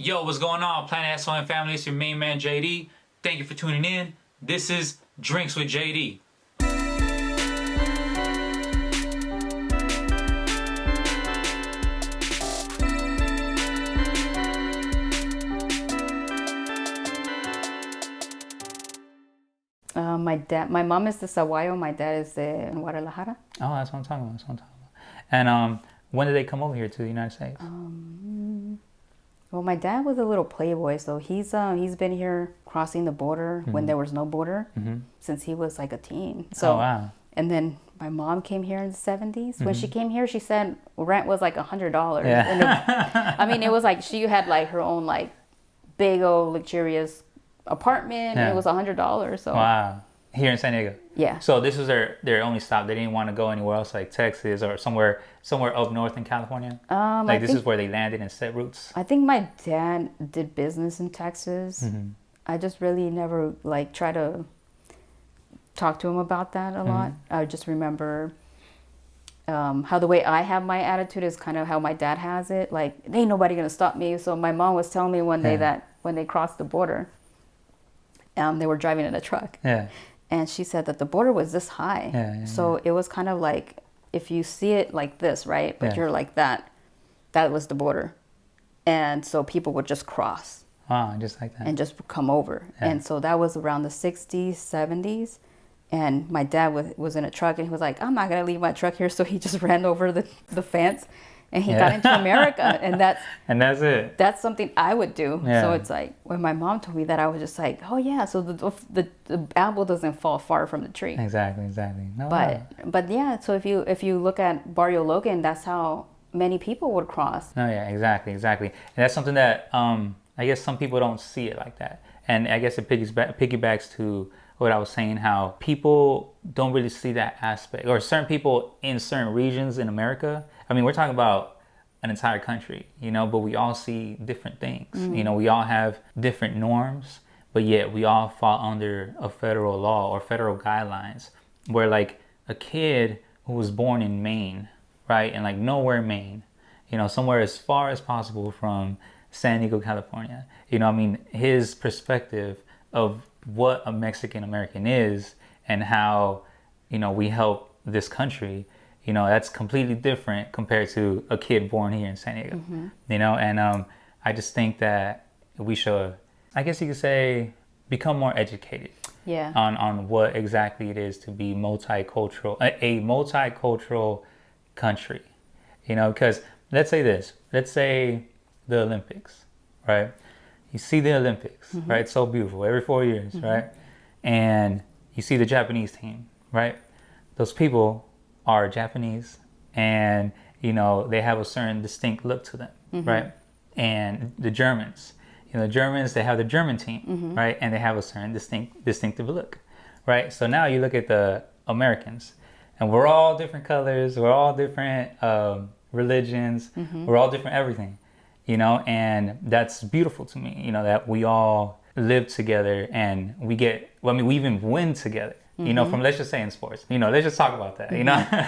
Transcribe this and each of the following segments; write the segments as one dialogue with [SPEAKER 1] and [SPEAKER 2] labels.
[SPEAKER 1] Yo, what's going on, Planet S.O.N family? It's your main man, JD. Thank you for tuning in. This is Drinks with JD.
[SPEAKER 2] My mom is the Saguayo, my dad is the Guadalajara.
[SPEAKER 1] Oh, that's what I'm talking about. And when did they come over here to the United States?
[SPEAKER 2] Well, my dad was a little playboy, so he's been here crossing the border when there was no border since he was like a teen. So,
[SPEAKER 1] oh, wow.
[SPEAKER 2] And then my mom came here in the 70s. When she came here, she said rent was like $100.
[SPEAKER 1] Yeah.
[SPEAKER 2] I mean, it was like she had like her own like big old luxurious apartment, and it was $100. So
[SPEAKER 1] wow. Here in San Diego.
[SPEAKER 2] Yeah.
[SPEAKER 1] So this was their only stop. They didn't want to go anywhere else, like Texas or somewhere up north in California. Like this is where they landed and set roots.
[SPEAKER 2] I think my dad did business in Texas. I just really never like try to talk to him about that a lot. I just remember how the way I have my attitude is kind of how my dad has it. Like, ain't nobody gonna stop me. So my mom was telling me one day that when they crossed the border, they were driving in a truck.
[SPEAKER 1] Yeah.
[SPEAKER 2] And she said that the border was this high. So it was kind of like, if you see it like this, right? But you're like that was the border. And so people would just cross.
[SPEAKER 1] Wow, just like that.
[SPEAKER 2] And just come over. And so that was around the 60s, 70s. And my dad was in a truck, and he was like, I'm not going to leave my truck here. So he just ran over the fence. And he got into America, and that's it. That's something I would do.
[SPEAKER 1] Yeah.
[SPEAKER 2] So it's like when my mom told me that, I was just like, oh yeah. So the apple doesn't fall far from the tree.
[SPEAKER 1] Exactly. No,
[SPEAKER 2] but yeah. So if you look at Barrio Logan, that's how many people would cross.
[SPEAKER 1] No, yeah, exactly. And that's something that I guess some people don't see it like that. And I guess it piggybacks to what I was saying, how people don't really see that aspect, or certain people in certain regions in America. I mean, we're talking about an entire country, but we all see different things. We all have different norms, but yet we all fall under a federal law or federal guidelines, where like a kid who was born in Maine, right? And like nowhere Maine, somewhere as far as possible from San Diego, California, I mean, his perspective of what a Mexican American is and how, we help this country, that's completely different compared to a kid born here in San Diego, and I just think that we should, I guess you could say, become more educated on what exactly it is to be multicultural, a multicultural country, because let's say the Olympics, right? You see the Olympics, right? So beautiful every 4 years, right? And you see the Japanese team, right? Those people are Japanese, and they have a certain distinct look to them, right? And the Germans, they have the German team, right? And they have a certain distinctive look, right? So now you look at the Americans, and we're all different colors, we're all different religions, we're all different everything, and that's beautiful to me, that we all live together, and we even win together. From, let's just say in sports, let's just talk about that,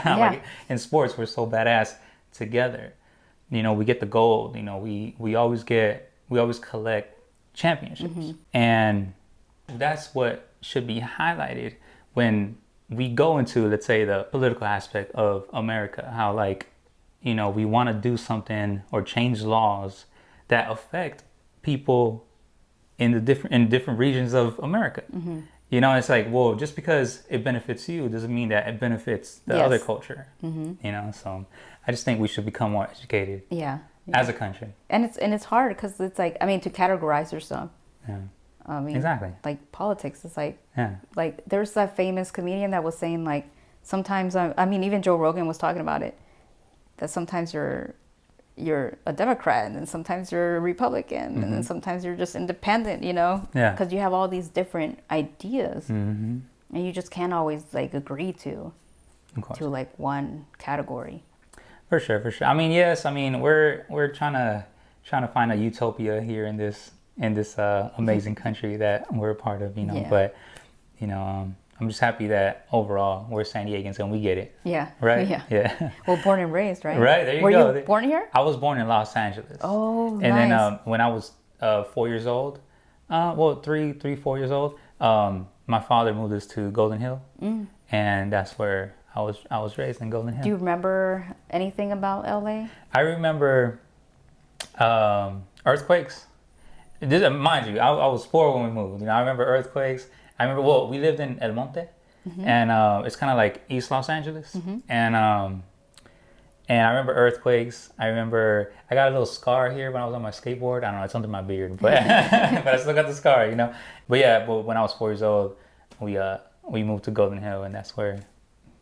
[SPEAKER 1] like in sports, we're so badass together, we get the gold, we always collect championships. And that's what should be highlighted when we go into, let's say, the political aspect of America, how like, we want to do something or change laws that affect people in different regions of America. It's like, well, just because it benefits you doesn't mean that it benefits the other culture. So I just think we should become more educated. As a country.
[SPEAKER 2] And it's hard because it's like, I mean, to categorize yourself. I mean,
[SPEAKER 1] exactly.
[SPEAKER 2] Like politics, it's like, like there's that famous comedian that was saying like, sometimes, I mean, even Joe Rogan was talking about it, that sometimes you're a Democrat, and then sometimes you're a Republican, and then sometimes you're just independent, because you have all these different ideas, and you just can't always like agree to like one category.
[SPEAKER 1] For sure. I mean, yes. I mean, we're trying to find a utopia here in this amazing country that we're a part of, But I'm just happy that overall we're San Diegans and we get it.
[SPEAKER 2] Yeah.
[SPEAKER 1] Right?
[SPEAKER 2] Yeah. Well, born and raised, right?
[SPEAKER 1] Right, there you
[SPEAKER 2] go.
[SPEAKER 1] go.
[SPEAKER 2] Were you born here?
[SPEAKER 1] I was born in Los Angeles.
[SPEAKER 2] Oh,
[SPEAKER 1] and
[SPEAKER 2] nice.
[SPEAKER 1] then when I was 4 years old, three, 4 years old, my father moved us to Golden Hill, and that's where I was raised in Golden Hill.
[SPEAKER 2] Do you remember anything about LA?
[SPEAKER 1] I remember earthquakes. Mind you, I was 4 when we moved. I remember earthquakes. I remember, we lived in El Monte, and it's kind of like East Los Angeles, and I remember earthquakes. I remember I got a little scar here when I was on my skateboard. I don't know, it's under my beard, but but I still got the scar, But yeah, when I was 4 years old, we moved to Golden Hill, and that's where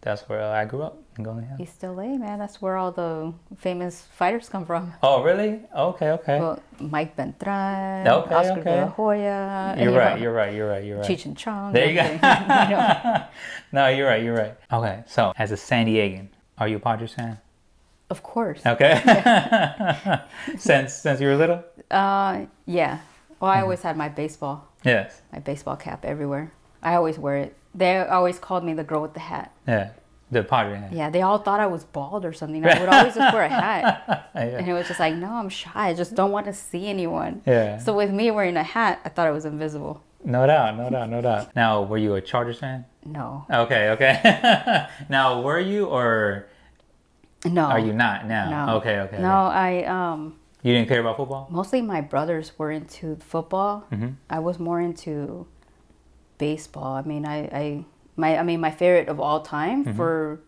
[SPEAKER 1] I grew up, in Golden Hill.
[SPEAKER 2] East LA, man. That's where all the famous fighters come from.
[SPEAKER 1] Oh, really? Okay.
[SPEAKER 2] Well, Mike Beltran, Oscar De La Hoya.
[SPEAKER 1] You're right.
[SPEAKER 2] Cheech and Chong.
[SPEAKER 1] There you go. No, you're right. Okay, so as a San Diegan, are you a Padres fan?
[SPEAKER 2] Of course.
[SPEAKER 1] Okay. Since you were little?
[SPEAKER 2] Yeah. Well, I always had my baseball.
[SPEAKER 1] Yes.
[SPEAKER 2] My baseball cap everywhere. I always wear it. They always called me the girl with the hat.
[SPEAKER 1] Yeah. The Padre hat.
[SPEAKER 2] Yeah, they all thought I was bald or something. I would always just wear a hat. And it was just like, no, I'm shy. I just don't want to see anyone.
[SPEAKER 1] Yeah.
[SPEAKER 2] So with me wearing a hat, I thought it was invisible.
[SPEAKER 1] No doubt. Now, were you a Chargers fan?
[SPEAKER 2] No.
[SPEAKER 1] Okay. Now, were you, or
[SPEAKER 2] no?
[SPEAKER 1] Are you not now?
[SPEAKER 2] No.
[SPEAKER 1] Okay.
[SPEAKER 2] No,
[SPEAKER 1] You didn't care about football?
[SPEAKER 2] mostly my brothers were into football. I was more into baseball. I mean, my favorite of all time for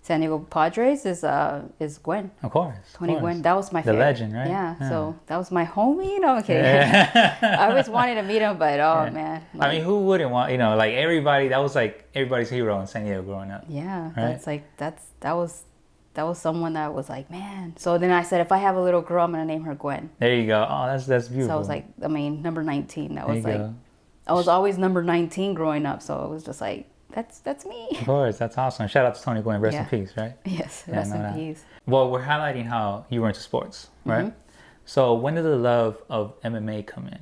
[SPEAKER 2] San Diego Padres is Gwen.
[SPEAKER 1] Of course.
[SPEAKER 2] Tony Gwynn. That was my favorite.
[SPEAKER 1] The legend, right?
[SPEAKER 2] Yeah. So that was my homie. No, I'm kidding. I always wanted to meet him, but man.
[SPEAKER 1] I mean, who wouldn't want? Like everybody. That was like everybody's hero in San Diego growing up.
[SPEAKER 2] Yeah.
[SPEAKER 1] Right?
[SPEAKER 2] That was someone that was like, man. So then I said, if I have a little girl, I'm gonna name her Gwen.
[SPEAKER 1] There you go. Oh, that's beautiful.
[SPEAKER 2] So I was like, number 19. That was
[SPEAKER 1] there you
[SPEAKER 2] like,
[SPEAKER 1] go.
[SPEAKER 2] I was always number 19 growing up. So it was just like, that's me.
[SPEAKER 1] Of course, that's awesome. Shout out to Tony Gwynn. Rest in peace, right?
[SPEAKER 2] Yes, rest in peace.
[SPEAKER 1] Well, we're highlighting how you were into sports, right? So when did the love of MMA come in?